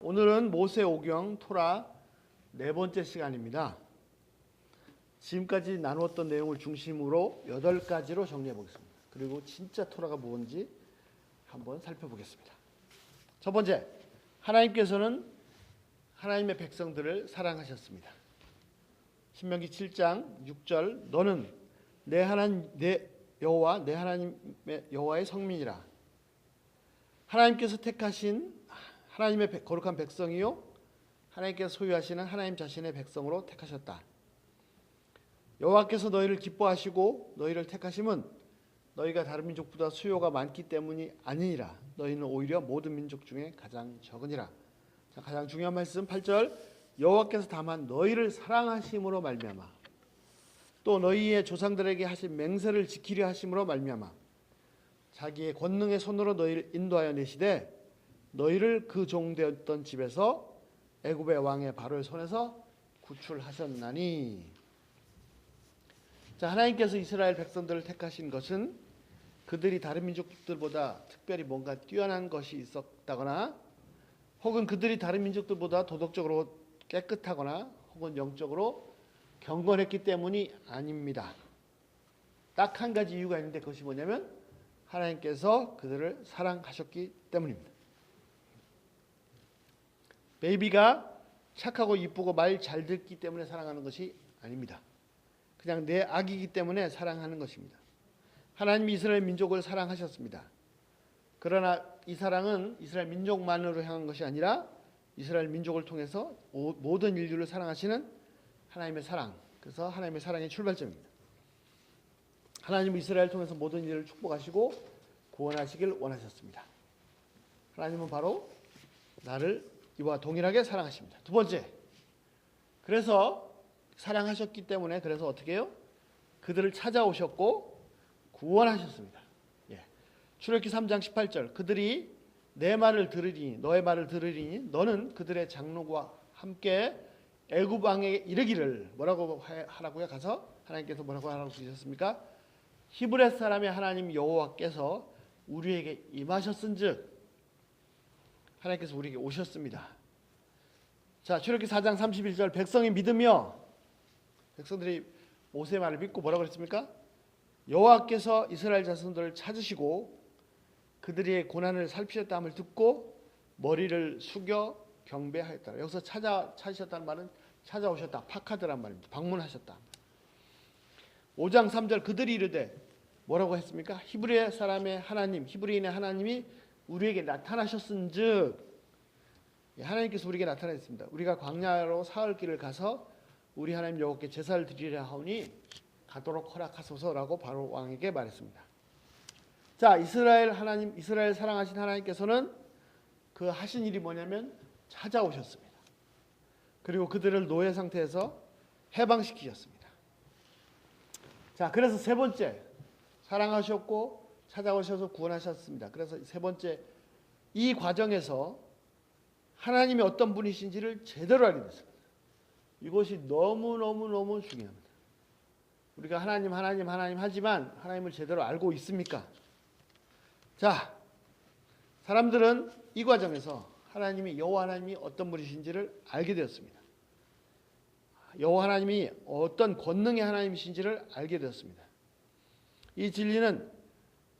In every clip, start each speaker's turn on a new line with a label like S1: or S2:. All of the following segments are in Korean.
S1: 오늘은 모세오경 토라 네 번째 시간입니다. 지금까지 나누었던 내용을 중심으로 8가지로 정리해 보겠습니다. 그리고 진짜 토라가 뭔지 한번 살펴보겠습니다. 첫 번째, 하나님께서는 하나님의 백성들을 사랑하셨습니다. 신명기 7장 6절, 너는 내 하나님 내 여호와 내 하나님의 여호와의 성민이라. 하나님께서 택하신 하나님의 거룩한 백성이요 하나님께서 소유하시는 하나님 자신의 백성으로 택하셨다. 여호와께서 너희를 기뻐하시고 너희를 택하심은 너희가 다른 민족보다 수요가 많기 때문이 아니니라. 너희는 오히려 모든 민족 중에 가장 적으니라. 자, 가장 중요한 말씀 8절, 여호와께서 다만 너희를 사랑하심으로 말미암아 또 너희의 조상들에게 하신 맹세를 지키려 하심으로 말미암아 자기의 권능의 손으로 너희를 인도하여 내시되 너희를 그 종되었던 집에서 애굽의 왕의 바로의 손에서 구출하셨나니. 자, 하나님께서 이스라엘 백성들을 택하신 것은 그들이 다른 민족들보다 특별히 뭔가 뛰어난 것이 있었다거나 혹은 그들이 다른 민족들보다 도덕적으로 깨끗하거나 혹은 영적으로 경건했기 때문이 아닙니다. 딱 한 가지 이유가 있는데 그것이 뭐냐면 하나님께서 그들을 사랑하셨기 때문입니다. 베이비가 착하고 이쁘고 말 잘 듣기 때문에 사랑하는 것이 아닙니다. 그냥 내 아기이기 때문에 사랑하는 것입니다. 하나님이 이스라엘 민족을 사랑하셨습니다. 그러나 이 사랑은 이스라엘 민족만으로 향한 것이 아니라 이스라엘 민족을 통해서 모든 인류를 사랑하시는 하나님의 사랑, 그래서 하나님의 사랑의 출발점입니다. 하나님은 이스라엘을 통해서 모든 인류를 축복하시고 구원하시길 원하셨습니다. 하나님은 바로 나를 이와 동일하게 사랑하십니다. 두 번째, 그래서 사랑하셨기 때문에 그래서 어떻게 해요? 그들을 찾아오셨고 구원하셨습니다. 출애굽기 3장 18절, 그들이 내 말을 들으리니 너의 말을 들으리니 너는 그들의 장로와 함께 애굽 왕에게 이르기를 뭐라고 하라고요? 가서 하나님께서 뭐라고 하라고 주셨습니까? 히브리 사람의 하나님 여호와께서 우리에게 임하셨은즉, 하나님께서 우리에게 오셨습니다. 자, 출애굽기 4장 31절, 백성이 믿으며, 백성들이 모세의 말을 믿고 뭐라고 그랬습니까? 여호와께서 이스라엘 자손들을 찾으시고 그들의 고난을 살피셨다함을 듣고 머리를 숙여 경배하였다. 여기서 찾으셨다는 말은 찾아오셨다, 파카드란 말입니다. 방문하셨다. 5장 3절, 그들이 이르되 뭐라고 했습니까? 히브리 사람의 하나님, 히브리인의 하나님이 우리에게 나타나셨은즉, 하나님께서 우리에게 나타났습니다. 우리가 광야로 사흘 길을 가서 우리 하나님 여호와께 제사를 드리려 하오니 가도록 허락하소서라고 바로 왕에게 말했습니다. 자, 이스라엘 하나님, 이스라엘 사랑하신 하나님께서는 그 하신 일이 뭐냐면 찾아오셨습니다. 그리고 그들을 노예 상태에서 해방시키셨습니다. 자, 그래서 세 번째, 사랑하셨고 찾아오셔서 구원하셨습니다. 그래서 세 번째, 이 과정에서 하나님이 어떤 분이신지를 제대로 알게 됐습니다. 이것이 너무너무 중요합니다. 우리가 하나님 하지만 하나님을 제대로 알고 있습니까? 자, 사람들은 이 과정에서 여호와 하나님이 어떤 분이신지를 알게 되었습니다. 여호와 하나님이 어떤 권능의 하나님이신지를 알게 되었습니다. 이 진리는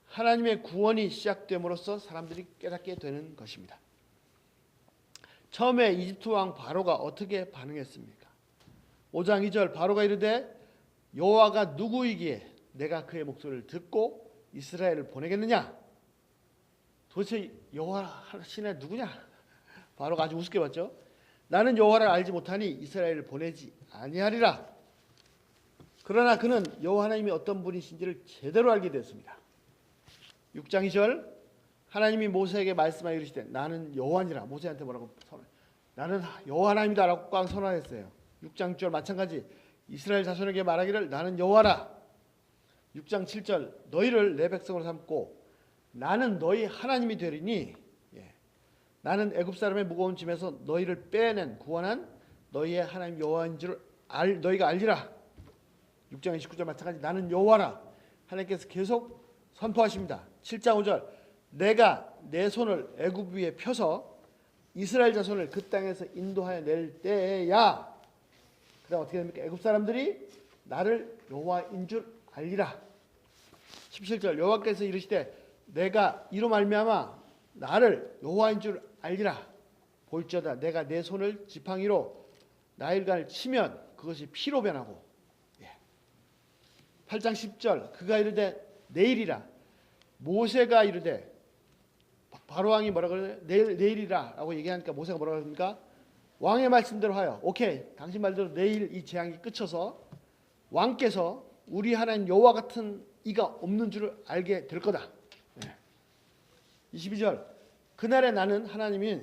S1: 하나님의 구원이 시작됨으로써 사람들이 깨닫게 되는 것입니다. 처음에 이집트 왕 바로가 어떻게 반응했습니까? 5장 2절, 바로가 이르되 여호와가 누구이기에 내가 그의 목소리를 듣고 이스라엘을 보내겠느냐? 도대체 여호와 신의 누구냐? 바로가 아주 우습게 봤죠. 나는 여호와를 알지 못하니 이스라엘을 보내지 아니하리라. 그러나 그는 여호와 하나님이 어떤 분이신지를 제대로 알게 됐습니다. 6장 2절, 하나님이 모세에게 말씀하여 이르시되 나는 여호와니라. 모세한테 뭐라고 선언? 나는 여호와 하나님이다라고 꽝 선언했어요. 6장 6절 마찬가지, 이스라엘 자손에게 말하기를 나는 여호와라. 6장 7절, 너희를 내 백성으로 삼고 나는 너희 하나님이 되리니, 나는 애굽 사람의 무거운 짐에서 너희를 빼낸 구원한 너희의 하나님 여호와인 줄 너희가 알리라. 6장 29절 마찬가지, 나는 여호와라. 하나님께서 계속 선포하십니다. 7장 5절, 내가 내 손을 애굽 위에 펴서 이스라엘 자손을 그 땅에서 인도하여 낼 때야 그다음 어떻게 됩니까? 애굽 사람들이 나를 여호와인 줄 알리라. 17절 여호와께서 이르시되 내가 이로 말미암아 나를 여호와인 줄 알리라. 볼지어다 내가 내 손을 지팡이로 나일강을 치면 그것이 피로 변하고 8장 10절 그가 이르되 내일이라. 모세가 이르되 바로왕이 뭐라고 그러냐 내일이라 라고 얘기하니까 모세가 뭐라고 합니까? 왕의 말씀대로 하여 오케이 당신 말대로 내일 이 재앙이 끝쳐서 왕께서 우리 하나님 여호와 같은 이가 없는 줄을 알게 될 거다. 22절 그날에 나는 하나님이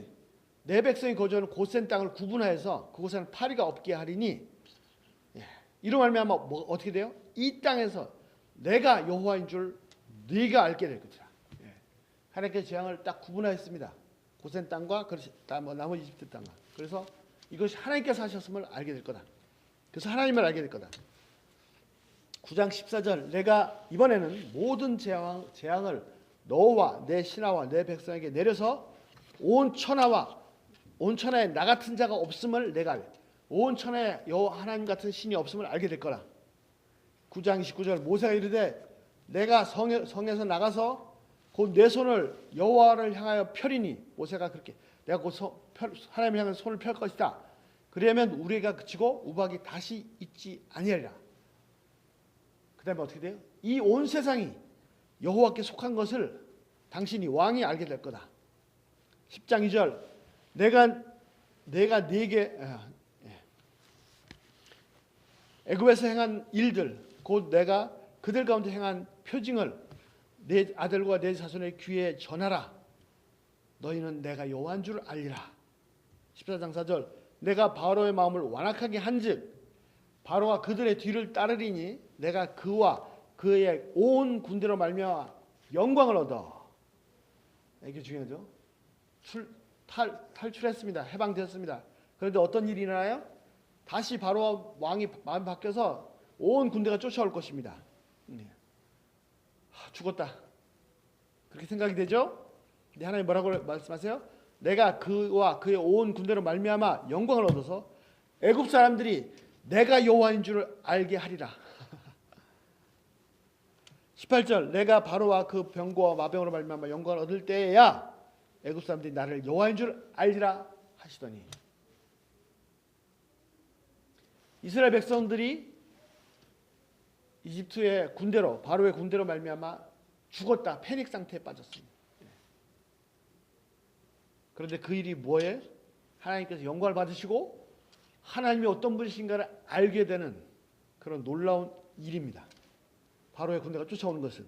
S1: 내 백성이 거주하는 고센 땅을 구분하여서 그곳에는 파리가 없게 하리니 이로 말미암아 어떻게 돼요? 이 땅에서 내가 여호와인 줄 네가 알게 될 것이다. 하나님께서 재앙을 딱 구분하였습니다. 고센 땅과 나머지 이집트 땅과. 그래서 이것이 하나님께서 하셨음을 알게 될 거다. 그래서 하나님을 알게 될 거다. 9장 14절 내가 이번에는 모든 재앙을 너와 내 신하와 내 백성에게 내려서 온 천하에 나 같은 자가 없음을 내가 알게. 온 천하에 여호와 하나님 같은 신이 없음을 알게 될 거라. 9장 29절 모세가 이르되 내가 성에서 나가서 곧 내 손을 여호와를 향하여 펴리니 모세가 그렇게 내가 곧 하나님을 향해 손을 펼 것이다. 그러면 우리가 그치고 우박이 다시 있지 아니하리라. 그 다음에 어떻게 돼요? 이 온 세상이 여호와께 속한 것을 당신이 왕이 알게 될 거다. 10장 2절 내가 네게 애굽에서 행한 일들 곧 내가 그들 가운데 행한 표징을 내 아들과 내 자손의 귀에 전하라. 너희는 내가 여호와인 줄 알리라. 14장 4절 내가 바로의 마음을 완악하게 한즉 바로가 그들의 뒤를 따르리니 내가 그와 그의 온 군대로 말미암아 영광을 얻어. 이게 중요하죠. 탈출했습니다. 해방되었습니다. 그런데 어떤 일이 일어나요? 다시 바로 왕이 마음이 바뀌어서 온 군대가 쫓아올 것입니다. 죽었다. 그렇게 생각이 되죠? 근데 하나님 뭐라고 말씀하세요? 내가 그와 그의 온 군대로 말미암아 영광을 얻어서 애굽 사람들이 내가 여호와인 줄 알게 하리라. 18절 내가 바로와 그 병거와 마병으로 말미암아 영광을 얻을 때야 애굽 사람들이 나를 여호와인 줄 알리라 하시더니 이스라엘 백성들이 이집트의 군대로 바로의 군대로 말미암아 죽었다. 패닉 상태에 빠졌습니다. 그런데 그 일이 뭐예요? 하나님께서 영광을 받으시고 하나님이 어떤 분이신가를 알게 되는 그런 놀라운 일입니다. 바로의 군대가 쫓아오는 것은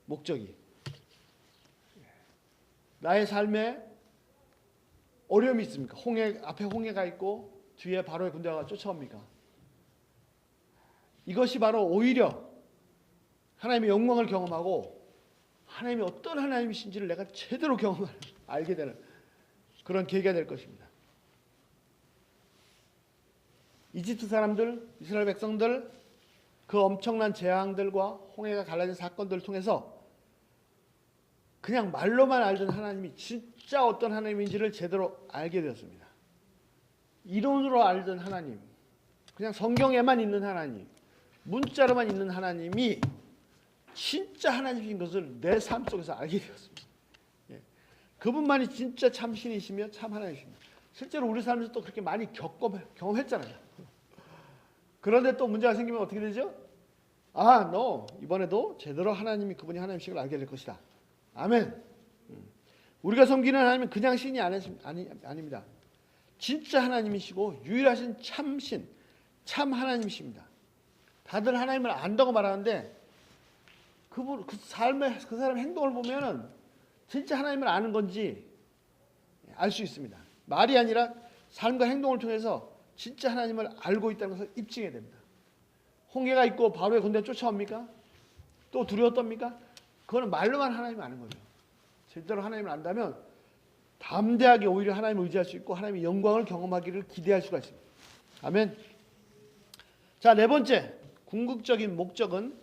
S1: 목적이 나의 삶에 어려움이 있습니까? 앞에 홍해가 있고 뒤에 바로의 군대가 쫓아옵니까? 이것이 바로 오히려 하나님의 영광을 경험하고 하나님이 어떤 하나님이신지를 내가 제대로 알게 되는 그런 계기가 될 것입니다. 이집트 사람들, 이스라엘 백성들 그 엄청난 재앙들과 홍해가 갈라진 사건들을 통해서 그냥 말로만 알던 하나님이 진짜 어떤 하나님인지를 제대로 알게 되었습니다. 이론으로 알던 하나님, 그냥 성경에만 있는 하나님, 문자로만 있는 하나님이 진짜 하나님인 것을 내 삶 속에서 알게 되었습니다. 그분만이 진짜 참 신이시며 참 하나님이십니다. 실제로 우리 삶에서 또 그렇게 많이 경험했잖아요. 그런데 또 문제가 생기면 어떻게 되죠? 너 이번에도 제대로 하나님이 그분이 하나님이신 걸 알게 될 것이다. 아멘. 우리가 섬기는 하나님은 그냥 신이 아닙니다. 진짜 하나님이시고 유일하신 참신, 참 하나님이십니다. 다들 하나님을 안다고 말하는데 그 삶의 그 사람의 행동을 보면은 진짜 하나님을 아는 건지 알 수 있습니다. 말이 아니라 삶과 행동을 통해서 진짜 하나님을 알고 있다는 것을 입증해야 됩니다. 홍해가 있고 바로의 군대 쫓아옵니까? 또 두려웠답니까? 그거는 말로만 하나님을 아는 거죠. 실제로 하나님을 안다면 담대하게 오히려 하나님을 의지할 수 있고 하나님의 영광을 경험하기를 기대할 수가 있습니다. 아멘. 자, 네 번째 궁극적인 목적은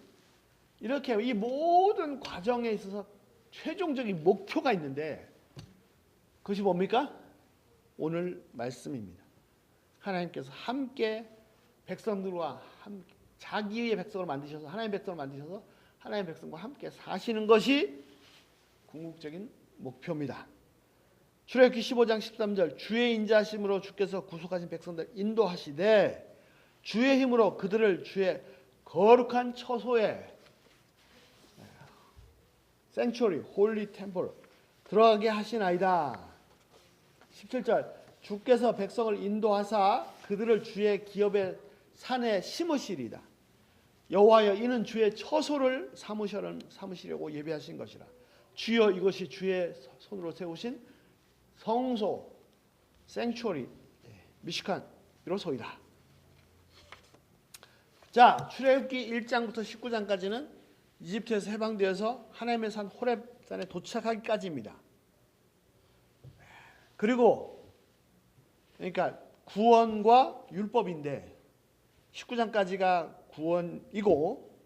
S1: 이렇게 이 모든 과정에 있어서 최종적인 목표가 있는데 그것이 뭡니까? 오늘 말씀입니다. 하나님께서 함께 백성들과 함께 자기의 백성을 만드셔서 하나님의 백성을 만드셔서 하나님의 백성과 함께 사시는 것이 궁극적인 목표입니다. 출애굽기 15장 13절 주의 인자하심으로 주께서 구속하신 백성들 인도하시되 주의 힘으로 그들을 주의 거룩한 처소에 sanctuary, holy temple 들어가게 하시나이다. 17절 주께서 백성을 인도하사 그들을 주의 기업의 산에 심으시리이다. 여호와여 이는 주의 처소를 삼으시려고 예비하신 것이라. 주여 이것이 주의 손으로 세우신 성소 sanctuary 미시칸이로소이다. 자, 출애굽기 1장부터 19장까지는 이집트에서 해방되어서 하나님의 산 호렙산에 도착하기까지입니다. 그리고 그러니까 구원과 율법인데 19장까지가 구원이고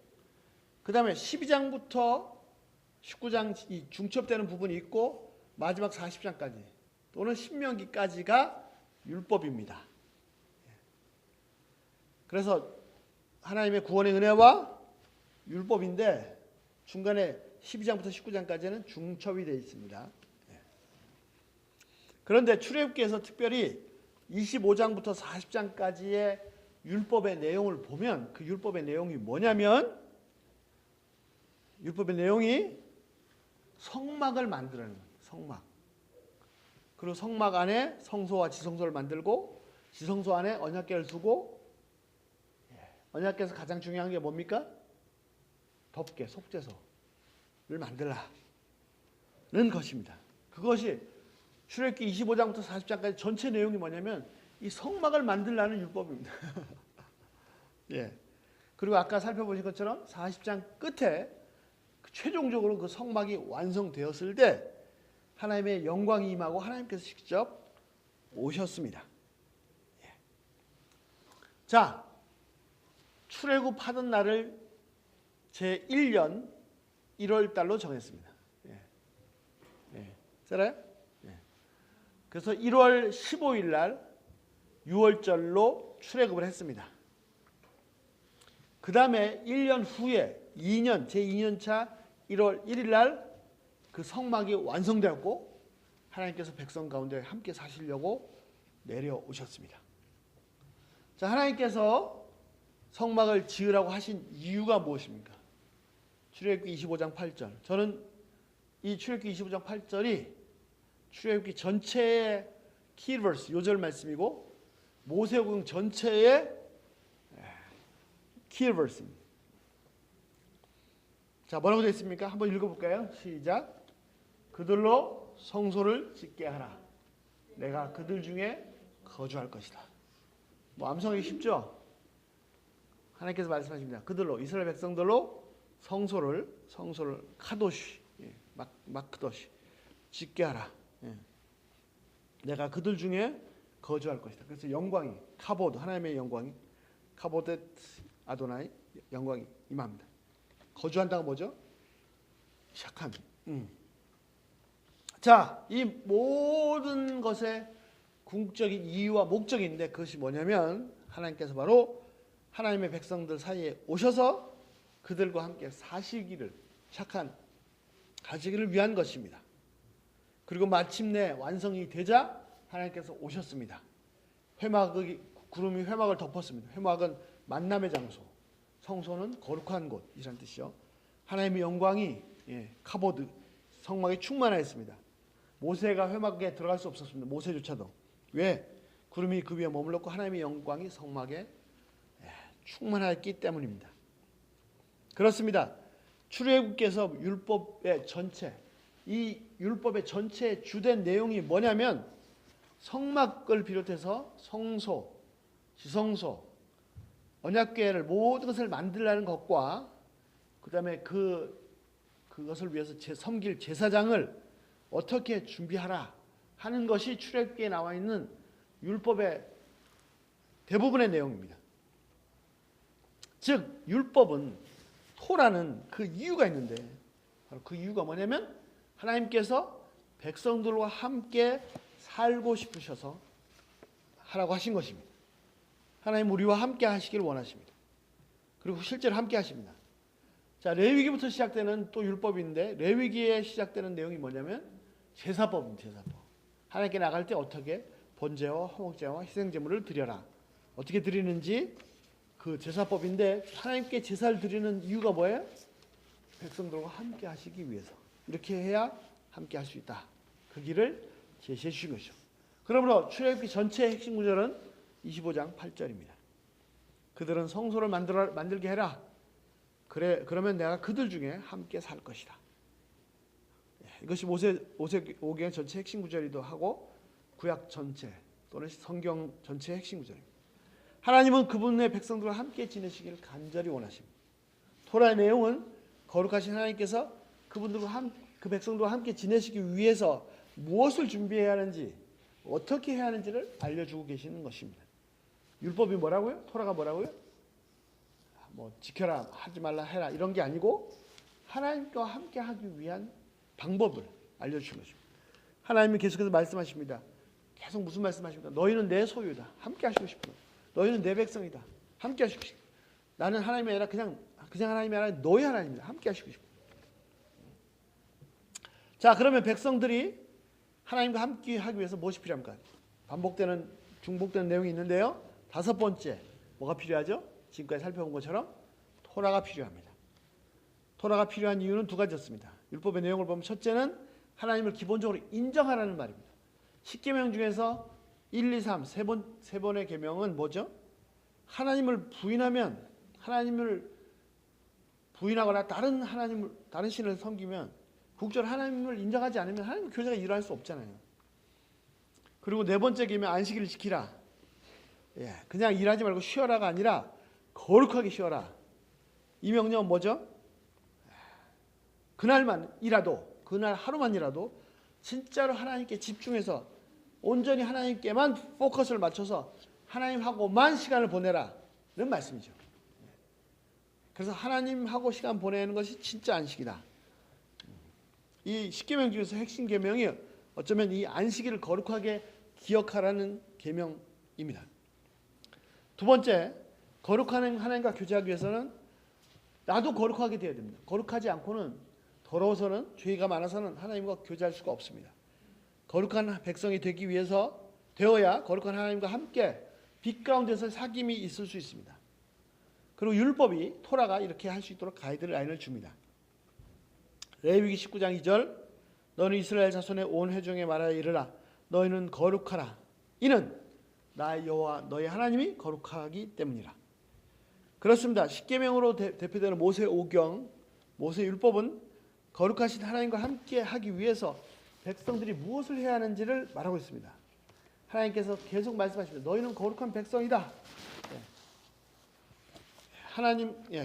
S1: 그 다음에 12장부터 19장 이 중첩되는 부분이 있고 마지막 40장까지 또는 신명기까지가 율법입니다. 그래서 하나님의 구원의 은혜와 율법인데 중간에 12장부터 19장까지는 중첩이 되어 있습니다. 그런데 출애굽기에서 특별히 25장부터 40장까지의 율법의 내용을 보면 그 율법의 내용이 뭐냐면 율법의 내용이 성막을 만드는 거예요. 성막. 그리고 성막 안에 성소와 지성소를 만들고 지성소 안에 언약궤를 두고 언약궤에서 가장 중요한 게 뭡니까? 덮개, 속죄소를 만들라는 것입니다. 그것이 출애굽기 25장부터 40장까지 전체 내용이 뭐냐면 이 성막을 만들라는 율법입니다. 예. 그리고 아까 살펴보신 것처럼 40장 끝에 최종적으로 그 성막이 완성되었을 때 하나님의 영광이 임하고 하나님께서 직접 오셨습니다. 예. 자, 출애굽하던 날을 제1년 1월 달로 정했습니다. 예. 예. 알아요? 예. 그래서 1월 15일 날 6월절로 출애굽을 했습니다. 그 다음에 1년 후에 제2년차 1월 1일 날 그 성막이 완성되었고 하나님께서 백성 가운데 함께 사시려고 내려오셨습니다. 자, 하나님께서 성막을 지으라고 하신 이유가 무엇입니까? 출애굽기 25장 8절. 저는 이 출애굽기 25장 8절이 출애굽기 전체의 키버스 요절 말씀이고 모세오경 전체의 키버스입니다. 자, 뭐라고 되어 있습니까? 한번 읽어볼까요? 시작. 그들로 성소를 짓게 하라. 내가 그들 중에 거주할 것이다. 뭐 암송하기 쉽죠? 하나님께서 말씀하십니다. 그들로 이스라엘 백성들로 성소를 카도시 마크도시 짓게 하라. 내가 그들 중에 거주할 것이다. 그래서 영광이 카보드 하나님의 영광이 카보드 아도나이 영광이 임합니다. 거주한다가 뭐죠? 샤칸. 자, 이 모든 것의 궁극적인 이유와 목적인데 그것이 뭐냐면 하나님께서 바로 하나님의 백성들 사이에 오셔서 그들과 함께 사시기를 샤칸 가지기를 위한 것입니다. 그리고 마침내 완성이 되자 하나님께서 오셨습니다. 구름이 회막을 덮었습니다. 회막은 만남의 장소, 성소는 거룩한 곳이라는 뜻이요. 하나님의 영광이 카보드 성막에 충만하였습니다. 모세가 회막에 들어갈 수 없었습니다. 모세조차도. 왜? 구름이 그 위에 머물렀고 하나님의 영광이 성막에 충만하였기 때문입니다. 그렇습니다. 출애굽기에서 율법의 전체, 이 율법의 전체의 주된 내용이 뭐냐면 성막을 비롯해서 성소, 지성소, 언약궤를 모든 것을 만들라는 것과 그 다음에 그것을 위해서 섬길 제사장을 어떻게 준비하라 하는 것이 출애굽기에 나와 있는 율법의 대부분의 내용입니다. 즉 율법은 토라는 그 이유가 있는데 바로 그 이유가 뭐냐면 하나님께서 백성들과 함께 살고 싶으셔서 하라고 하신 것입니다. 하나님 우리와 함께 하시길 원하십니다. 그리고 실제로 함께 하십니다. 자, 레위기부터 시작되는 또 율법인데 레위기에 시작되는 내용이 뭐냐면 제사법입니다. 제사법. 하나님께 나갈 때 어떻게 번제와 화목제와 희생제물을 드려라. 어떻게 드리는지 그 제사법인데 하나님께 제사를 드리는 이유가 뭐예요? 백성들과 함께 하시기 위해서. 이렇게 해야 함께 할 수 있다. 그 길을 제시해 주신 것이죠. 그러므로 출애굽기 전체의 핵심 구절은 25장 8절입니다. 그들은 성소를 만들게 해라. 그러면 내가 그들 중에 함께 살 것이다. 이것이 모세오경 전체 핵심 구절이기도 하고 구약 전체 또는 성경 전체의 핵심 구절입니다. 하나님은 그분의 백성들과 함께 지내시기를 간절히 원하십니다. 토라의 내용은 거룩하신 하나님께서 그 백성들과 함께 지내시기 위해서 무엇을 준비해야 하는지 어떻게 해야 하는지를 알려주고 계시는 것입니다. 율법이 뭐라고요? 토라가 뭐라고요? 뭐 지켜라, 하지 말라, 해라 이런 게 아니고 하나님과 함께 하기 위한 방법을 알려주신 것입니다. 하나님이 계속해서 말씀하십니다. 계속 무슨 말씀하십니까? 너희는 내 소유다. 함께 하시고 싶어. 너희는 내 백성이다. 함께 하시고 싶어. 나는 하나님이 아니라 그냥 하나님이 아니라 너희 하나님이다. 함께 하시고 싶어. 자, 그러면 백성들이 하나님과 함께 하기 위해서 무엇이 필요합니까? 중복되는 내용이 있는데요. 5번째, 뭐가 필요하죠? 지금까지 살펴본 것처럼 토라가 필요합니다. 토라가 필요한 이유는 2가지였습니다. 율법의 내용을 보면 첫째는 하나님을 기본적으로 인정하라는 말입니다. 10계명 중에서 1, 2, 3, 세 번의 계명은 뭐죠? 하나님을 부인하거나 다른 신을 섬기면 국적으로 하나님을 인정하지 않으면 하나님 교제가 일어날 수 없잖아요. 그리고 4번째 계명 안식일을 지키라. 그냥 일하지 말고 쉬어라가 아니라 거룩하게 쉬어라. 이 명령은 뭐죠? 그날 하루만이라도 진짜로 하나님께 집중해서 온전히 하나님께만 포커스를 맞춰서 하나님하고만 시간을 보내라는 말씀이죠. 그래서 하나님하고 시간 보내는 것이 진짜 안식이다. 이 10계명 중에서 핵심 계명이 어쩌면 이 안식일을 거룩하게 기억하라는 계명입니다. 2번째, 거룩한 하나님과 교제하기 위해서는 나도 거룩하게 되어야 됩니다. 거룩하지 않고는 더러워서는 죄가 많아서는 하나님과 교제할 수가 없습니다. 거룩한 백성이 되기 위해서 되어야 거룩한 하나님과 함께 빛 가운데서 사귐이 있을 수 있습니다. 그리고 율법이 토라가 이렇게 할 수 있도록 가이드라인을 줍니다. 레위기 19장 2절 너는 이스라엘 자손의 온 회중에 말하여 이르라 너희는 거룩하라 이는 나 여호와 너희 하나님이 거룩하기 때문이라. 그렇습니다. 10계명으로 대표되는 모세오경, 모세율법은 거룩하신 하나님과 함께 하기 위해서 백성들이 무엇을 해야 하는지를 말하고 있습니다. 하나님께서 계속 말씀하십니다. 너희는 거룩한 백성이다.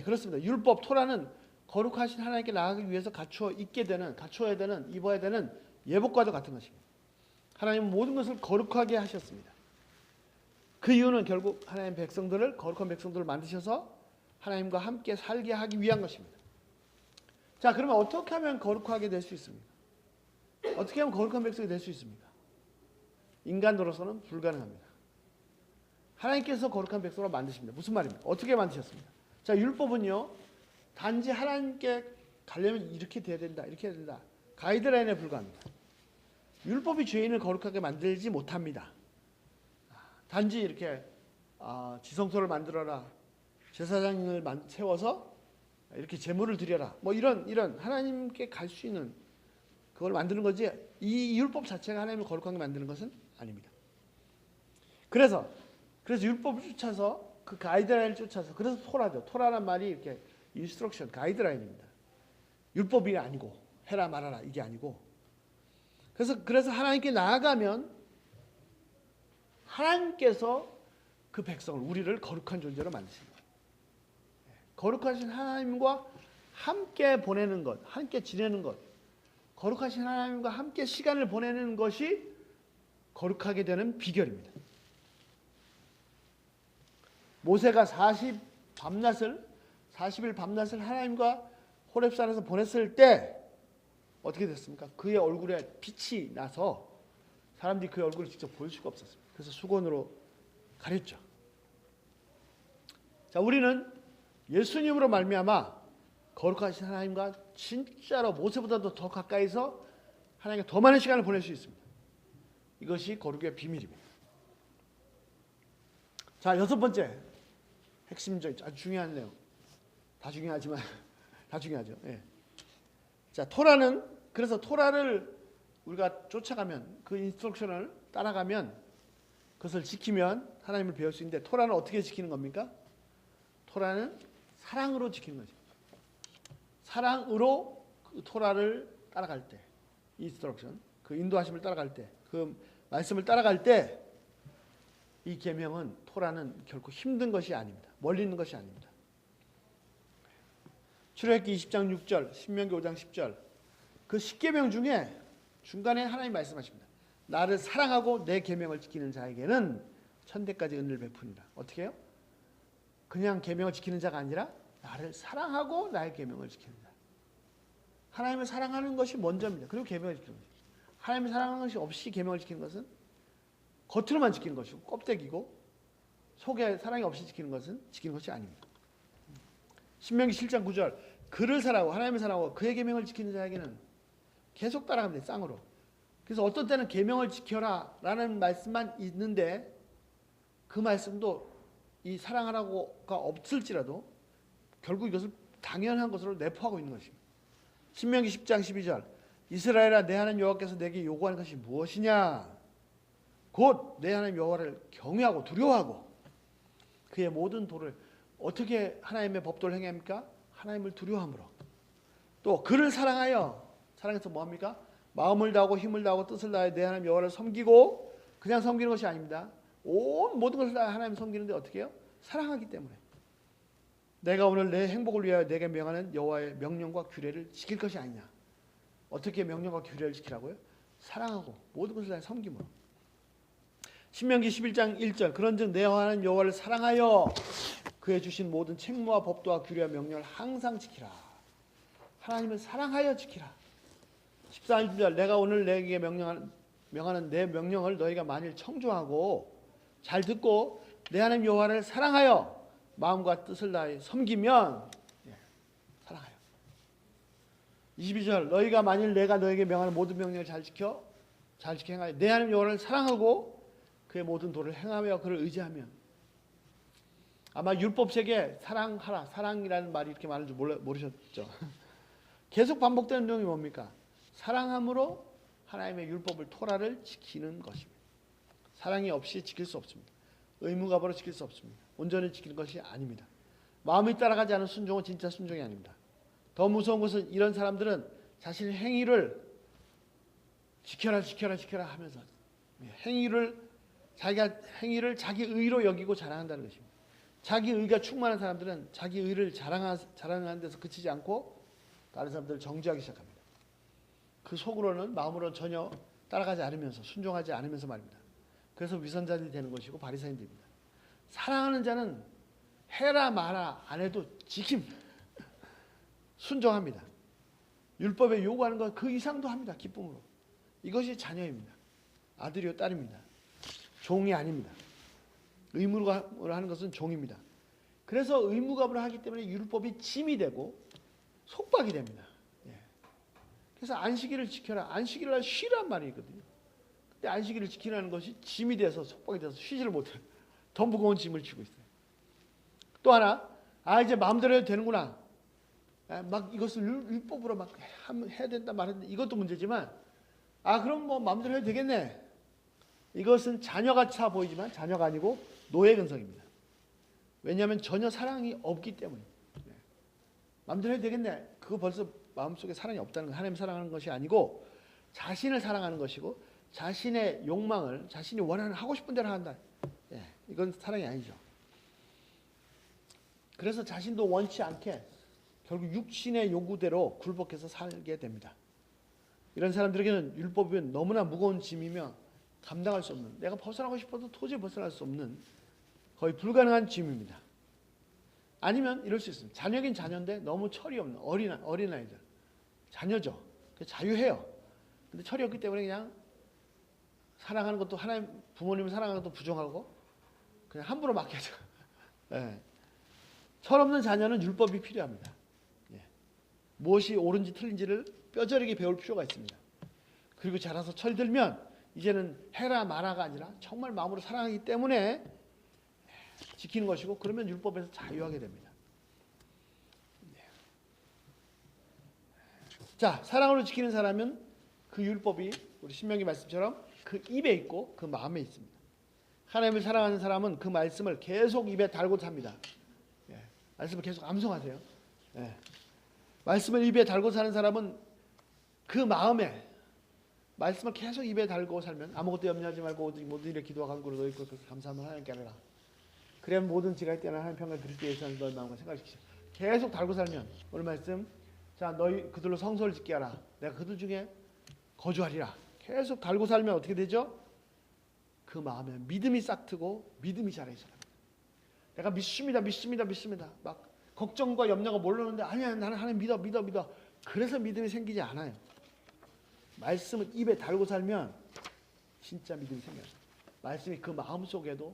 S1: 그렇습니다. 율법, 토라는 거룩하신 하나님께 나아가기 위해서 갖춰야 되는, 입어야 되는 예복과도 같은 것입니다. 하나님은 모든 것을 거룩하게 하셨습니다. 그 이유는 결국 하나님 거룩한 백성들을 만드셔서 하나님과 함께 살게 하기 위한 것입니다. 자, 그러면 어떻게 하면 거룩하게 될 수 있습니까? 어떻게 하면 거룩한 백성이 될 수 있습니까? 인간으로서는 불가능합니다. 하나님께서 거룩한 백성으로 만드십니다. 무슨 말입니까? 어떻게 만드셨습니까? 자, 율법은요. 단지 하나님께 가려면 이렇게 돼야 된다. 이렇게 해야 된다. 가이드라인에 불과합니다. 율법이 죄인을 거룩하게 만들지 못합니다. 단지 이렇게 지성소를 만들어라. 제사장을 세워서 이렇게 제물을 드려라. 뭐 이런 하나님께 갈 수 있는 그걸 만드는 거지 이 율법 자체가 하나님을 거룩하게 만드는 것은 아닙니다. 그래서 율법을 쫓아서 그 가이드라인을 쫓아서 그래서 토라죠. 토라란 말이 이렇게 인스트럭션, 가이드라인입니다. 율법이 아니고 해라 말아라 이게 아니고 그래서 하나님께 나아가면 하나님께서 그 백성을 우리를 거룩한 존재로 만드십니다. 거룩하신 하나님과 함께 보내는 것, 함께 지내는 것, 거룩하신 하나님과 함께 시간을 보내는 것이 거룩하게 되는 비결입니다. 모세가 40일 밤낮을 하나님과 호렙산에서 보냈을 때 어떻게 됐습니까? 그의 얼굴에 빛이 나서 사람들이 그의 얼굴을 직접 볼 수가 없었습니다. 그래서 수건으로 가렸죠. 자, 우리는 예수님으로 말미암아 거룩하신 하나님과 진짜로 모세보다도 더 가까이서 하나님께 더 많은 시간을 보낼 수 있습니다. 이것이 거룩의 비밀입니다. 자, 여섯 번째 핵심적 아주 중요한 내용. 다 중요하지만 다 중요하죠. 예. 자, 토라는 그래서 토라를 우리가 쫓아가면 그 인스트럭션을 따라가면 그것을 지키면 하나님을 배울 수 있는데 토라는 어떻게 지키는 겁니까? 토라는 사랑으로 지키는 거죠. 사랑으로 그 토라를 따라갈 때, 인스트럭션, 그 인도하심을 따라갈 때, 그 말씀을 따라갈 때 이 계명은 토라는 결코 힘든 것이 아닙니다. 멀리 있는 것이 아닙니다. 출애굽기 20장 6절, 신명기 5장 10절 그 10계명 중에 중간에 하나님 말씀하십니다. 나를 사랑하고 내 계명을 지키는 자에게는 천대까지 은혜를 베푸니라. 어떻게 해요? 그냥 계명을 지키는 자가 아니라 나를 사랑하고 나의 계명을 지키는 자. 하나님을 사랑하는 것이 먼저입니다. 그리고 계명을 지키는 거죠. 하나님을 사랑하는 것이 없이 계명을 지키는 것은 겉으로만 지키는 것이고 껍데기고 속에 사랑이 없이 지키는 것은 지키는 것이 아닙니다. 신명기 7장 9절 그를 사랑하고 하나님을 사랑하고 그의 계명을 지키는 자에게는 계속 따라갑니다. 쌍으로. 그래서 어떤 때는 계명을 지켜라 라는 말씀만 있는데 그 말씀도 이 사랑하라고가 없을지라도 결국 이것을 당연한 것으로 내포하고 있는 것입니다. 신명기 10장 12절 이스라엘아 내 하나님 여호와께서 내게 요구하는 것이 무엇이냐 곧 내 하나님 여호와를 경외하고 두려워하고 그의 모든 도를 어떻게 하나님의 법도를 행합니까? 하나님을 두려워함으로 또 그를 사랑하여 사랑해서 뭐합니까? 마음을 다하고 힘을 다하고 뜻을 다하여 내 하나님 여호와를 섬기고 그냥 섬기는 것이 아닙니다. 온 모든 것을 다 하나님 섬기는데 어떻게 해요? 사랑하기 때문에 내가 오늘 내 행복을 위하여 내게 명하는 여호와의 명령과 규례를 지킬 것이 아니냐. 어떻게 명령과 규례를 지키라고요? 사랑하고 모든 것을 다 섬김으로. 신명기 11장 1절 그런즉 내 하나님 여호와를 사랑하여 그의 주신 모든 책무와 법도와 규례와 명령을 항상 지키라. 하나님을 사랑하여 지키라. 14절 내가 오늘 내게 명하는 내 명령을 너희가 만일 청조하고 잘 듣고 내 하나님 여호와를 사랑하여 마음과 뜻을 다해 섬기면 사랑하여. 22절 너희가 만일 내가 너에게 명하는 모든 명령을 잘 지켜 행하여 내 하나님 여호와를 사랑하고 그의 모든 도를 행하며 그를 의지하면. 아마 율법책에 사랑하라 사랑이라는 말이 이렇게 많은 줄 모르셨죠. 계속 반복되는 내용이 뭡니까? 사랑함으로 하나님의 율법을 토라를 지키는 것입니다. 사랑이 없이 지킬 수 없습니다. 의무감으로 지킬 수 없습니다. 온전히 지키는 것이 아닙니다. 마음이 따라가지 않은 순종은 진짜 순종이 아닙니다. 더 무서운 것은 이런 사람들은 자신의 행위를 지켜라 하면서 자기가 행위를 자기 의로 여기고 자랑한다는 것입니다. 자기 의가 충만한 사람들은 자기 의를 자랑하는 데서 그치지 않고 다른 사람들을 정죄하기 시작합니다. 그 속으로는 마음으로는 전혀 따라가지 않으면서 순종하지 않으면서 말입니다. 그래서 위선자들이 되는 것이고 바리새인들입니다. 사랑하는 자는 해라 마라 안 해도 순종합니다. 율법에 요구하는 것 그 이상도 합니다. 기쁨으로. 이것이 자녀입니다. 아들이요 딸입니다. 종이 아닙니다. 의무감으로 하는 것은 종입니다. 그래서 의무감으로 하기 때문에 율법이 짐이 되고 속박이 됩니다. 그래서 안식일을 지켜라. 안식일을 날 쉬란 말이 있거든요. 근데 안식일을 지키라는 것이 짐이 돼서 속박이 돼서 쉬지를 못해요. 더 무거운 짐을 지고 있어요. 또 하나, 이제 마음대로 해도 되는구나. 막 이것을 율법으로 막 해야 된다 말해야 된다. 이것도 문제지만, 그럼 뭐 마음대로 해도 되겠네. 이것은 자녀같이 보이지만 자녀가 아니고 노예 근성입니다. 왜냐하면 전혀 사랑이 없기 때문에. 마음대로 해도 되겠네. 그거 벌써 마음속에 사랑이 없다는 건 하나님 사랑하는 것이 아니고 자신을 사랑하는 것이고 자신의 욕망을 자신이 원하는 하고 싶은 대로 한다. 이건 사랑이 아니죠. 그래서 자신도 원치 않게 결국 육신의 요구대로 굴복해서 살게 됩니다. 이런 사람들에게는 율법은 너무나 무거운 짐이며 감당할 수 없는, 내가 벗어나고 싶어도 도저히 벗어날 수 없는 거의 불가능한 짐입니다. 아니면 이럴 수 있습니다. 자녀긴 자녀인데 너무 철이 없는 어린아이들. 자녀죠. 자유해요. 근데 철이 없기 때문에 그냥 사랑하는 것도 하나님 부모님을 사랑하는 것도 부정하고 그냥 함부로 맡겨져. 예. 철없는 자녀는 율법이 필요합니다. 예. 무엇이 옳은지 틀린지를 뼈저리게 배울 필요가 있습니다. 그리고 자라서 철들면 이제는 해라 마라가 아니라 정말 마음으로 사랑하기 때문에 지키는 것이고, 그러면 율법에서 자유하게 됩니다. 자, 사랑으로 지키는 사람은 그 율법이 우리 신명기 말씀처럼 그 입에 있고 그 마음에 있습니다. 하나님을 사랑하는 사람은 그 말씀을 계속 입에 달고 삽니다. 예, 말씀을 계속 암송하세요. 예, 말씀을 입에 달고 사는 사람은 그 마음에 말씀을 계속 입에 달고 살면 아무것도 염려하지 말고 모든 일에 기도와 간구로 너희 것을 감사함을 하나님께 하라. 그래야 모든 지각이 뛰어난 하나님 평강을 그리스도 예수 안에서 너희 마음과 생각시키시오. 계속 달고 살면 오늘 말씀, 자 너희 그들로 성소를 짓게 하라. 내가 그들 중에 거주하리라. 계속 달고 살면 어떻게 되죠? 그 마음에 믿음이 싹트고 믿음이 자라있어요. 내가 믿습니다. 막 걱정과 염려가 몰려오는데 아니야, 나는 하나님 믿어. 그래서 믿음이 생기지 않아요. 말씀을 입에 달고 살면 진짜 믿음이 생겨요. 말씀이 그 마음 속에도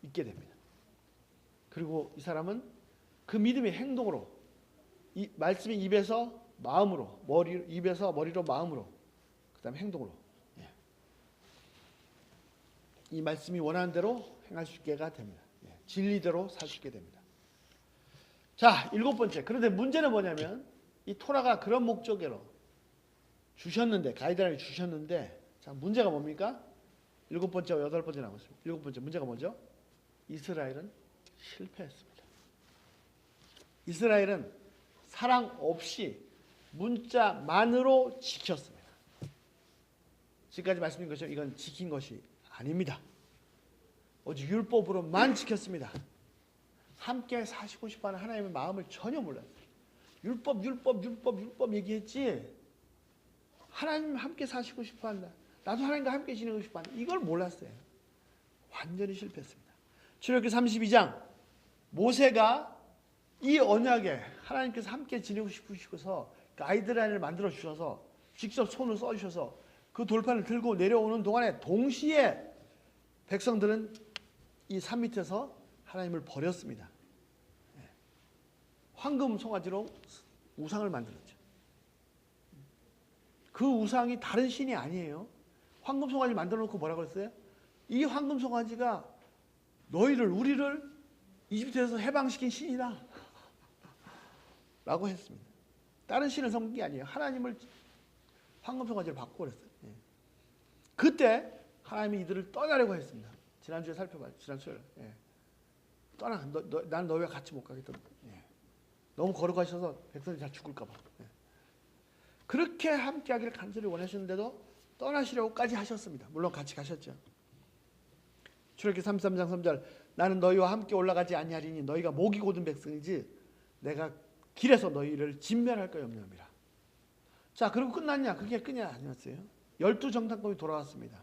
S1: 있게 됩니다. 그리고 이 사람은 그 믿음의 행동으로, 이 말씀이 입에서 마음으로, 입에서 머리로 마음으로, 그 다음에 행동으로, 이 말씀이 원하는 대로 행할 수 있게가 됩니다. 진리대로 살 수 있게 됩니다. 자, 7번째. 그런데 문제는 뭐냐면 이 토라가 그런 목적으로 주셨는데, 가이드라인을 주셨는데, 자, 문제가 뭡니까? 7번째와 8번째 남았습니다. 7번째 문제가 뭐죠? 이스라엘은 실패했습니다. 이스라엘은 사랑 없이 문자만으로 지켰습니다. 지금까지 말씀드린 것처럼 이건 지킨 것이 아닙니다. 오직 율법으로만 지켰습니다. 함께 사시고 싶어하는 하나님의 마음을 전혀 몰랐어요. 율법 얘기했지, 하나님 함께 사시고 싶어한다, 나도 하나님과 함께 지내고 싶어한다, 이걸 몰랐어요. 완전히 실패했습니다. 출애굽기 32장, 모세가 이 언약에 하나님께서 함께 지내고 싶으셔서 가이드라인을 만들어 주셔서 직접 손을 써주셔서 그 돌판을 들고 내려오는 동안에 동시에 백성들은 이 산 밑에서 하나님을 버렸습니다. 황금 송아지로 우상을 만들었죠. 그 우상이 다른 신이 아니에요. 황금 송아지 만들어 놓고 뭐라고 했어요? 이 황금 송아지가 우리를 이집트에서 해방시킨 신이다 라고 했습니다. 다른 신을 섬긴 게 아니에요. 하나님을 황금 송아지를 받고 그랬어요. 그때 하나님이 이들을 떠나려고 했습니다. 지난주에 살펴봐요. 지난주에. 떠나. 난 너희와 같이 못 가겠다. 너무 거룩하셔서 백성들이 다 죽을까 봐. 그렇게 함께 하기를 간절히 원하셨는데도 떠나시려고까지 하셨습니다. 물론 같이 가셨죠. 출애굽기 33장 3절, 나는 너희와 함께 올라가지 아니하리니 너희가 목이 곧은 백성이지 내가 길에서 너희를 진멸할까 염려함이라. 자, 그리고 끝났냐? 그게 끝이 아니었어요. 12정탐꾼이 돌아왔습니다.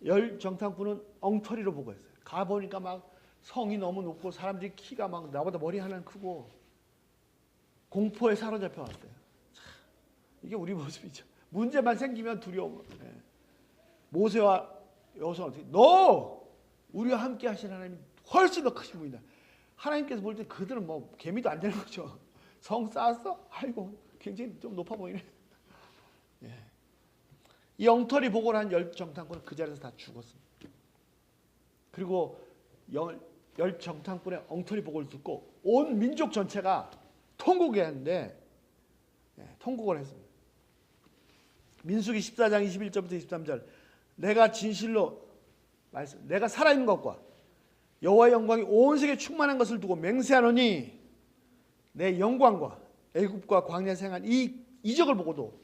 S1: 10정탐꾼은 엉터리로 보고 있어요. 가보니까 막 성이 너무 높고 사람들이 키가 막 나보다 머리 하나는 크고 공포에 사로잡혀 왔어요. 이게 우리 모습이죠. 문제만 생기면 두려움. 모세와 여호수아는 어떻게, 너 우리와 함께 하신 하나님이 훨씬 더 크신 분이다. 하나님께서 볼 때 그들은 뭐 개미도 안 되는 거죠. 성 쌓았어? 아이고 굉장히 좀 높아 보이네. 이 엉터리 보고를 한 10정탐꾼은 그 자리에서 다 죽었습니다. 그리고 10정탐꾼의 엉터리 보고를 듣고 온 민족 전체가 통곡했는데, 통곡을 했습니다. 민수기 14장 21절부터 23절, 내가 진실로 내가 살아있는 것과 여호와의 영광이 온 세계에 충만한 것을 두고 맹세하노니 내 영광과 애굽과 광야 생활 이 이적을 보고도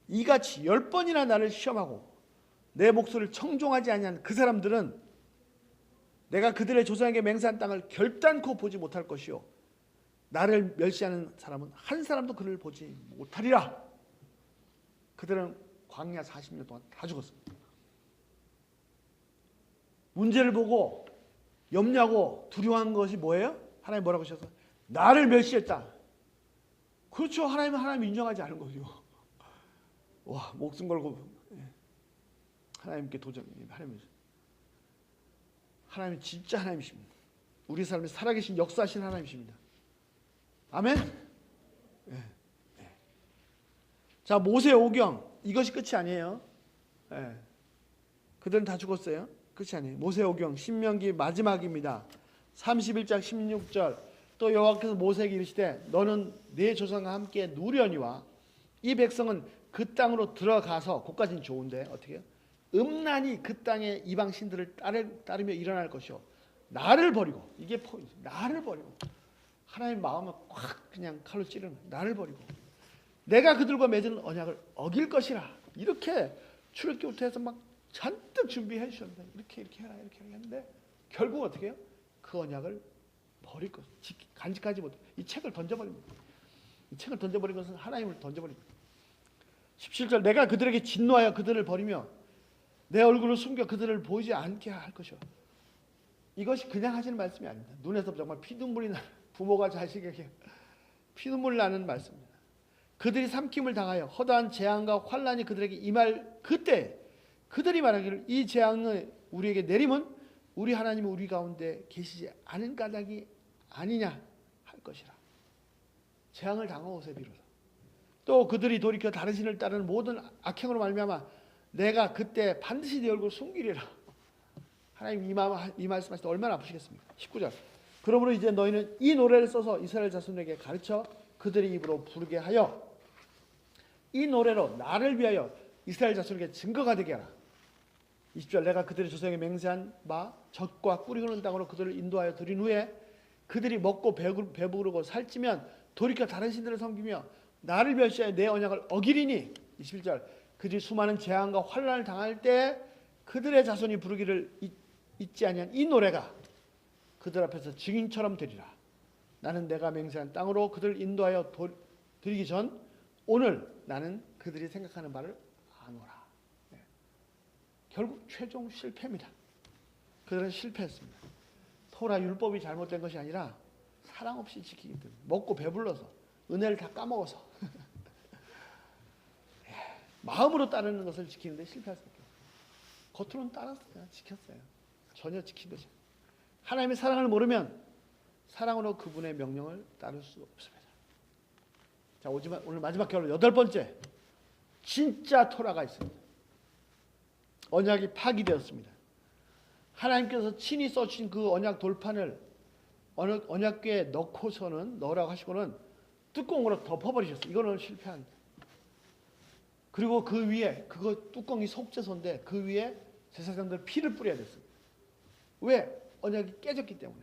S1: 이같이 10번이나 나를 시험하고 내 목소리를 청종하지 아니한 그 사람들은 내가 그들의 조상에게 맹세한 땅을 결단코 보지 못할 것이요 나를 멸시하는 사람은 한 사람도 그를 보지 못하리라. 그들은 광야 40년 동안 다 죽었습니다. 문제를 보고 염려하고 두려워한 것이 뭐예요? 하나님 뭐라고 하셔서 나를 멸시했다. 그렇죠. 하나님 인정하지 않은 거죠. 와, 목숨 걸고 하나님께 도전. 하나님 하나님이 진짜 하나님이십니다. 우리 삶에 살아계신 역사하신 하나님이십니다. 아멘. 네. 네. 자, 모세 오경 이것이 끝이 아니에요. 네. 그들은 다 죽었어요. 끝이 아니에요. 모세 오경 신명기 마지막입니다. 31장 16절 또 여호와께서 모세에게 이르시되 너는 네 조상과 함께 누려니와 이 백성은 그 땅으로 들어가서 그까지는 좋은데 어떻게 해요? 음란히 그 땅의 이방 신들을 따르며 일어날 것이요 나를 버리고 이게 포인트. 나를 버리고 하나님 마음을 확 그냥 칼로 찌르는 나를 버리고 내가 그들과 맺은 언약을 어길 것이라 이렇게 출애굽기부터 해서 막 잔뜩 준비해 주셨는데 이렇게 해라 이렇게 했는데 결국 어떻게 해요? 그 언약을 버릴 것, 간직하지 못해 이 책을 던져버립니다. 이 책을 던져버린 것은 하나님을 던져버립니다. 17절 내가 그들에게 진노하여 그들을 버리며 내 얼굴을 숨겨 그들을 보이지 않게 할 것이요. 이것이 그냥 하시는 말씀이 아닙니다. 눈에서 정말 피눈물이 나는 부모가 자식에게 피눈물 나는 말씀입니다. 그들이 삼킴을 당하여 허다한 재앙과 환란이 그들에게 임할 그때 그들이 말하기를 이 재앙을 우리에게 내림은 우리 하나님은 우리 가운데 계시지 않은 까닭이 아니냐 할 것이라. 재앙을 당하오세 비로소. 또 그들이 돌이켜 다른 신을 따르는 모든 악행으로 말미암아 내가 그때 반드시 네 얼굴을 숨기리라. 하나님 이 말씀하실 때 얼마나 아프시겠습니까? 19절 그러므로 이제 너희는 이 노래를 써서 이스라엘 자손에게 가르쳐 그들의 입으로 부르게 하여 이 노래로 나를 위하여 이스라엘 자손에게 증거가 되게 하라. 20절 내가 그들의 조상에게 맹세한 바 젖과 꿀이 흐르는 땅으로 그들을 인도하여 들인 후에 그들이 먹고 배부르고 살찌면 돌이켜 다른 신들을 섬기며 나를 멸시하여 내 언약을 어기리니 21절 그들이 수많은 재앙과 환난을 당할 때 그들의 자손이 부르기를 잊지 아니한 이 노래가 그들 앞에서 증인처럼 되리라. 나는 내가 맹세한 땅으로 그들을 인도하여 드리기 전 오늘 나는 그들이 생각하는 바를 아노라. 네. 결국 최종 실패입니다. 그들은 실패했습니다. 토라 율법이 잘못된 것이 아니라 사랑 없이 지키기 때문에 먹고 배불러서 은혜를 다 까먹어서 마음으로 따르는 것을 지키는데 실패했습니다. 겉으로는 따랐어요. 지켰어요. 전혀 지킨 것이 하나님의 사랑을 모르면 사랑으로 그분의 명령을 따를 수 없습니다. 자, 오늘 마지막 결론 8번째 진짜 토라가 있습니다. 언약이 파기되었습니다. 하나님께서 친히 써주신 그 언약 돌판을 언약궤에 넣으라고 하시고는 뚜껑으로 덮어버리셨어요. 이거는 실패한. 그리고 그 위에 그거 뚜껑이 속죄소인데 그 위에 제사장들 피를 뿌려야 됐습니다. 왜? 언약이 깨졌기 때문에.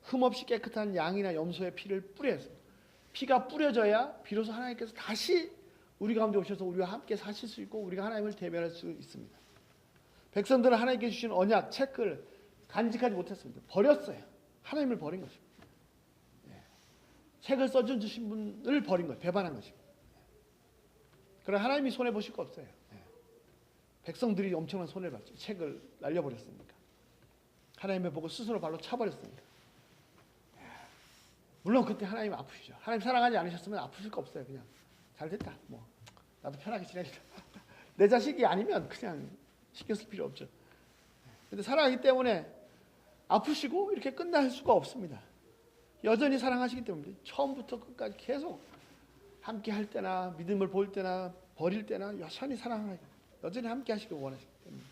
S1: 흠없이 깨끗한 양이나 염소의 피를 뿌려야 했습니다. 피가 뿌려져야 비로소 하나님께서 다시 우리 가운데 오셔서 우리와 함께 사실 수 있고 우리가 하나님을 대면할 수 있습니다. 백성들은 하나님께 주신 언약, 책을 간직하지 못했습니다. 버렸어요. 하나님을 버린 것입니다. 책을 써주신 분을 버린 거예요. 배반한 것입니다. 그러나 하나님이 손해보실 거 없어요. 백성들이 엄청난 손해를 봤죠. 책을 날려버렸으니까. 하나님의 복을 스스로 발로 차버렸으니까. 물론 그때 하나님 아프시죠. 하나님 사랑하지 않으셨으면 아프실 거 없어요. 그냥 잘됐다. 뭐 나도 편하게 지내겠다. 내 자식이 아니면 그냥 신경 쓸 필요 없죠. 근데 사랑하기 때문에 아프시고 이렇게 끝날 수가 없습니다. 여전히 사랑하시기 때문에 처음부터 끝까지 계속 함께 할 때나 믿음을 볼 때나 버릴 때나 여전히 사랑하고 여전히 함께 하시길 원하시기 때문에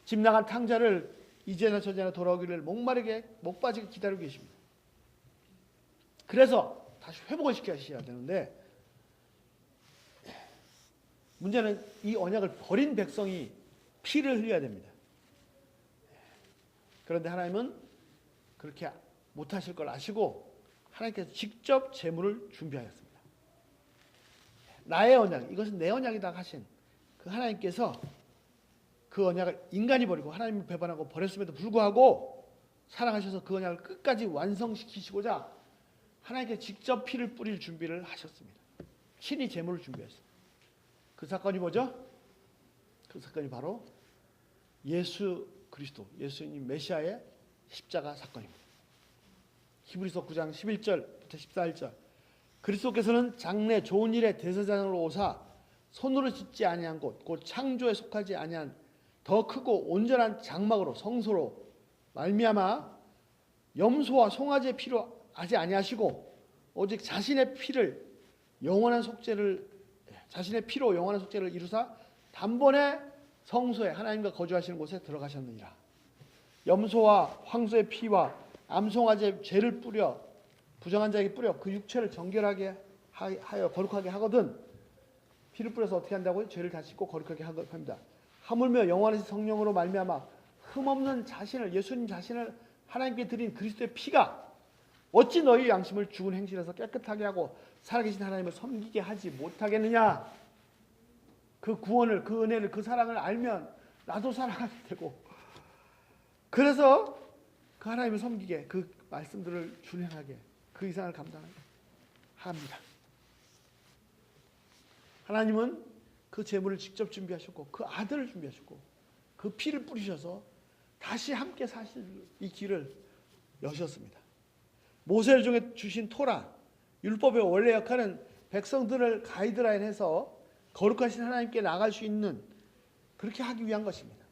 S1: 집 나간 탕자를 이제나 저제나 돌아오기를 목마르게 목빠지게 기다리고 계십니다. 그래서 다시 회복을 시켜야 되는데 문제는 이 언약을 버린 백성이 피를 흘려야 됩니다. 그런데 하나님은 그렇게 못하실 걸 아시고 하나님께서 직접 제물을 준비하였습니다. 나의 언약, 이것은 내 언약이다 하신 그 하나님께서 그 언약을 인간이 버리고 하나님을 배반하고 버렸음에도 불구하고 사랑하셔서 그 언약을 끝까지 완성시키시고자 하나님께 직접 피를 뿌릴 준비를 하셨습니다. 친히 제물을 준비했습니다. 그 사건이 뭐죠? 그 사건이 바로 예수 그리스도, 예수님 메시아의 십자가 사건입니다. 히브리서 9장 11절부터 14절 그리스도께서는 장래 좋은 일의 대제사장으로 오사 손으로 짓지 아니한 곳, 곧 창조에 속하지 아니한 더 크고 온전한 장막으로 성소로 말미암아 염소와 송아지의 피로 하지 아니하시고 오직 자신의 피로 영원한 속죄를 이루사 단번에 성소에 하나님과 거주하시는 곳에 들어가셨느니라. 염소와 황소의 피와 암송아지의 죄를 뿌려 부정한 자에게 뿌려 그 육체를 정결하게 하여 거룩하게 하거든. 피를 뿌려서 어떻게 한다고요? 죄를 다 씻고 거룩하게 합니다. 하물며 영원하신 성령으로 말미암아 흠없는 자신을, 예수님 자신을 하나님께 드린 그리스도의 피가 어찌 너희 양심을 죽은 행실에서 깨끗하게 하고 살아계신 하나님을 섬기게 하지 못하겠느냐. 그 구원을, 그 은혜를, 그 사랑을 알면 나도 사랑하게 되고, 그래서 그 하나님을 섬기게, 그 말씀들을 준행하게, 그 이상을 감당하게 합니다. 하나님은 그 제물을 직접 준비하셨고 그 아들을 준비하셨고 그 피를 뿌리셔서 다시 함께 사실 이 길을 여셨습니다. 모세를 통해 주신 토라, 율법의 원래 역할은 백성들을 가이드라인해서 거룩하신 하나님께 나갈 수 있는, 그렇게 하기 위한 것입니다.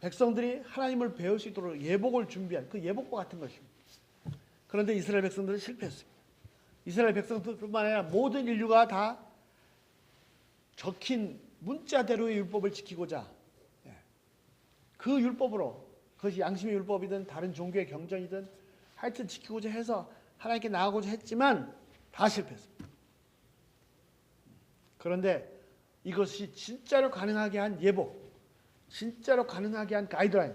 S1: 백성들이 하나님을 배울 수 있도록 예복을 준비한 그 예복과 같은 것입니다. 그런데 이스라엘 백성들은 실패했습니다. 이스라엘 백성들뿐만 아니라 모든 인류가 다 적힌 문자대로의 율법을 지키고자 그 율법으로, 그것이 양심의 율법이든 다른 종교의 경전이든 하여튼 지키고자 해서 하나님께 나아가고자 했지만 다 실패했습니다. 그런데 이것이 진짜로 가능하게 한 예복, 진짜로 가능하게 한 가이드라인,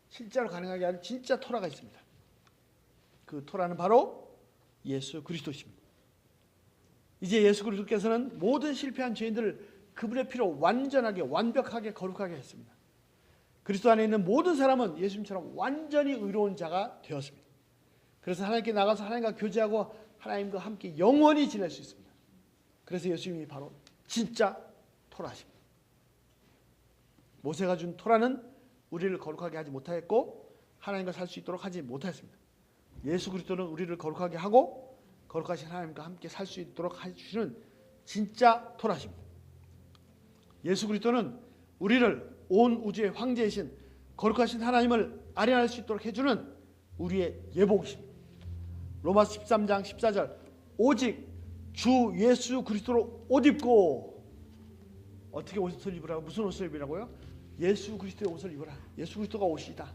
S1: 진짜로 가능하게 한 진짜 토라가 있습니다. 그 토라는 바로 예수 그리스도십니다. 이제 예수 그리스도께서는 모든 실패한 죄인들을 그분의 피로 완전하게, 완벽하게 거룩하게 했습니다. 그리스도 안에 있는 모든 사람은 예수님처럼 완전히 의로운 자가 되었습니다. 그래서 하나님께 나가서 하나님과 교제하고 하나님과 함께 영원히 지낼 수 있습니다. 그래서 예수님이 바로 진짜 토라십니다. 모세가 준 토라는 우리를 거룩하게 하지 못하였고 하나님과 살 수 있도록 하지 못하였습니다. 예수 그리스도는 우리를 거룩하게 하고 거룩하신 하나님과 함께 살 수 있도록 해주시는 진짜 토라십니다. 예수 그리스도는 우리를 온 우주의 황제이신 거룩하신 하나님을 아련할 수 있도록 해주는 우리의 예복이십니다. 로마서 13장 14절 오직 주 예수 그리스도로 옷 입고, 어떻게 옷을 입으라고? 무슨 옷을 입으라고요? 예수 그리스도의 옷을 입어라. 예수 그리스도가 옷이다.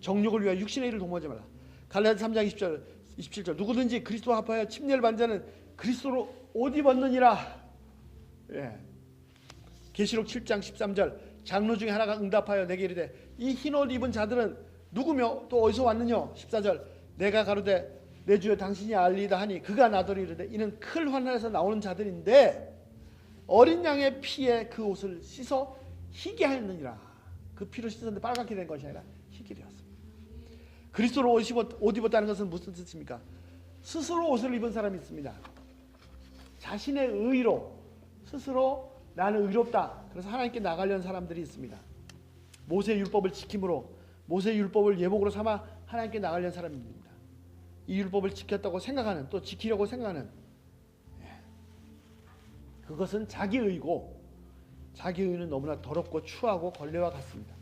S1: 정욕을 위하여 육신의 일을 도모하지 말라. 갈라디아 3장 27절 누구든지 그리스도와 합하여 침례를 받은 자는 그리스도로 옷 입었느니라. 계시록 7장 13절 장로 중에 하나가 응답하여 내게 이르되 이 흰 옷 입은 자들은 누구며 또 어디서 왔느냐. 14절 내가 가로되 내 주여 당신이 알리이다 하니 그가 나더러 이르되 이는 클 환난에서 나오는 자들인데 어린 양의 피에 그 옷을 씻어 희게 하였느니라. 그 피로 씻었는데 빨갛게 된 것이 아니라 희게 되었습니다. 그리스도로 옷 입었다는 것은 무슨 뜻입니까? 스스로 옷을 입은 사람이 있습니다. 자신의 의로 스스로 나는 의롭다, 그래서 하나님께 나가려는 사람들이 있습니다. 모세의 율법을 지킴으로, 모세의 율법을 예복으로 삼아 하나님께 나가려는 사람입니다. 이 율법을 지켰다고 생각하는, 또 지키려고 생각하는, 그것은 자기의고, 자기의는 너무나 더럽고 추하고 걸레와 같습니다.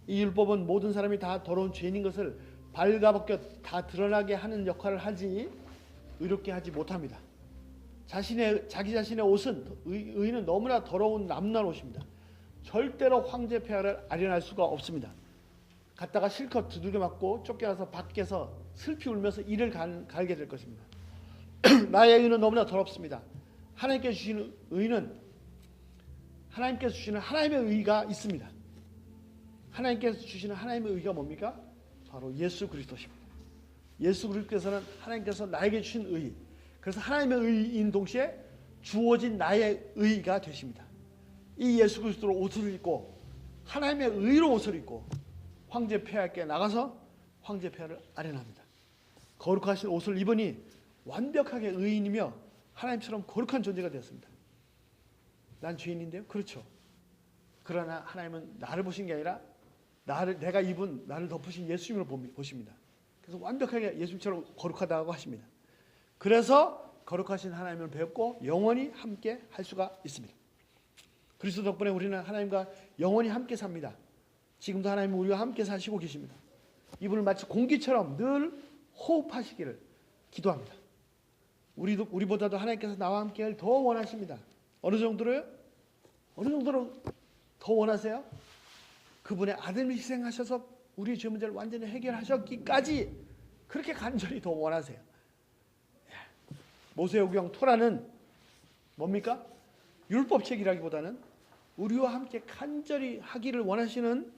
S1: 이 율법은 모든 사람이 다 더러운 죄인인 것을 발가벗겨 다 드러나게 하는 역할을 하지 의롭게 하지 못합니다. 자기 자신의 옷은, 의는 너무나 더러운 남난 옷입니다. 절대로 황제 폐하를 아련할 수가 없습니다. 갔다가 실컷 두들겨 맞고 쫓겨나서 밖에서 슬피 울면서 이를 갈게 될 것입니다. 나의 의는 너무나 더럽습니다. 하나님께서 주시는 의는, 하나님께서 주시는 하나님의 의가 있습니다. 하나님께서 주시는 하나님의 의가 뭡니까? 바로 예수 그리스도십니다. 예수 그리스도께서는 하나님께서 나에게 주신 의, 그래서 하나님의 의인 동시에 주어진 나의 의가 되십니다. 이 예수 그리스도로 옷을 입고 하나님의 의로 옷을 입고 황제 폐하께 나가서 황제 폐하를 아련합니다. 거룩하신 옷을 입으니 완벽하게 의인이며 하나님처럼 거룩한 존재가 되었습니다. 난 죄인인데요? 그렇죠. 그러나 하나님은 나를 보신 게 아니라 내가 입은, 나를 덮으신 예수님을 보십니다. 그래서 완벽하게 예수님처럼 거룩하다고 하십니다. 그래서 거룩하신 하나님을 배웠고 영원히 함께 할 수가 있습니다. 그리스도 덕분에 우리는 하나님과 영원히 함께 삽니다. 지금도 하나님은 우리와 함께 사시고 계십니다. 이분을 마치 공기처럼 늘 호흡하시기를 기도합니다. 우리보다도 하나님께서 나와 함께를 더 원하십니다. 어느 정도로요? 어느 정도로 더 원하세요? 그분의 아들을 희생하셔서 우리 죄 문제를 완전히 해결하셨기까지 그렇게 간절히 더 원하세요. 모세오경 토라는 뭡니까? 율법책이라기보다는 우리와 함께 간절히 하기를 원하시는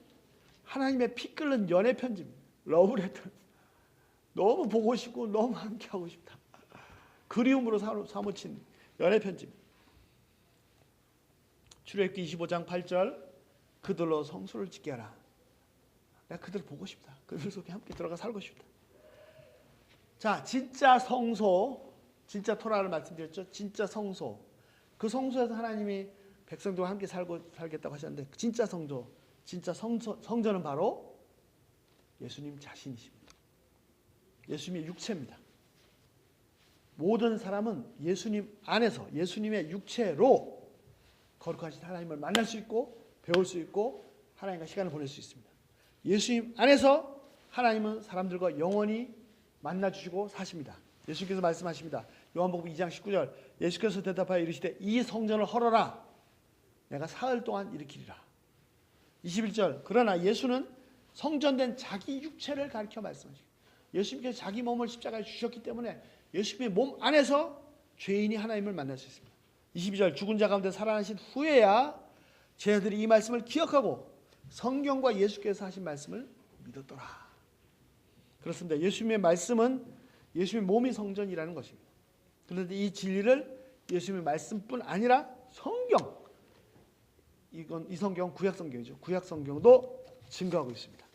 S1: 하나님의 피 끓는 연애 편지입니다. 러브레터. 너무 보고 싶고 너무 함께 하고 싶다. 그리움으로 사무친 연애 편지입니다. 출애굽기 25장 8절 그들로 성소를 짓게 하라. 내가 그들 보고 싶다. 그들 속에 함께 들어가 살고 싶다. 자, 진짜 성소, 진짜 토라를 말씀드렸죠. 진짜 성소. 그 성소에서 하나님이 백성들과 함께 살겠다고 하셨는데 진짜 성소, 진짜 성전은 바로 예수님 자신이십니다. 예수님의 육체입니다. 모든 사람은 예수님 안에서 예수님의 육체로 거룩하신 하나님을 만날 수 있고 배울 수 있고 하나님과 시간을 보낼 수 있습니다. 예수님 안에서 하나님은 사람들과 영원히 만나주시고 사십니다. 예수님께서 말씀하십니다. 요한복음 2장 19절 예수께서 대답하여 이르시되 이 성전을 헐어라 내가 사흘 동안 일으키리라. 21절 그러나 예수는 성전된 자기 육체를 가리켜 말씀하십니다. 예수님께서 자기 몸을 십자가에 주셨기 때문에 예수님의 몸 안에서 죄인이 하나님을 만날 수 있습니다. 22절 죽은 자 가운데 살아나신 후에야 제자들이 이 말씀을 기억하고 성경과 예수께서 하신 말씀을 믿었더라. 그렇습니다. 예수님의 말씀은 예수님의 몸이 성전이라는 것입니다. 그런데 이 진리를 예수님의 말씀뿐 아니라 성경, 이 성경 구약 성경이죠. 구약 성경도 증거하고 있습니다.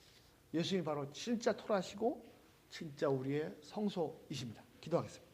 S1: 예수님이 바로 진짜 토라시고 진짜 우리의 성소이십니다. 기도하겠습니다.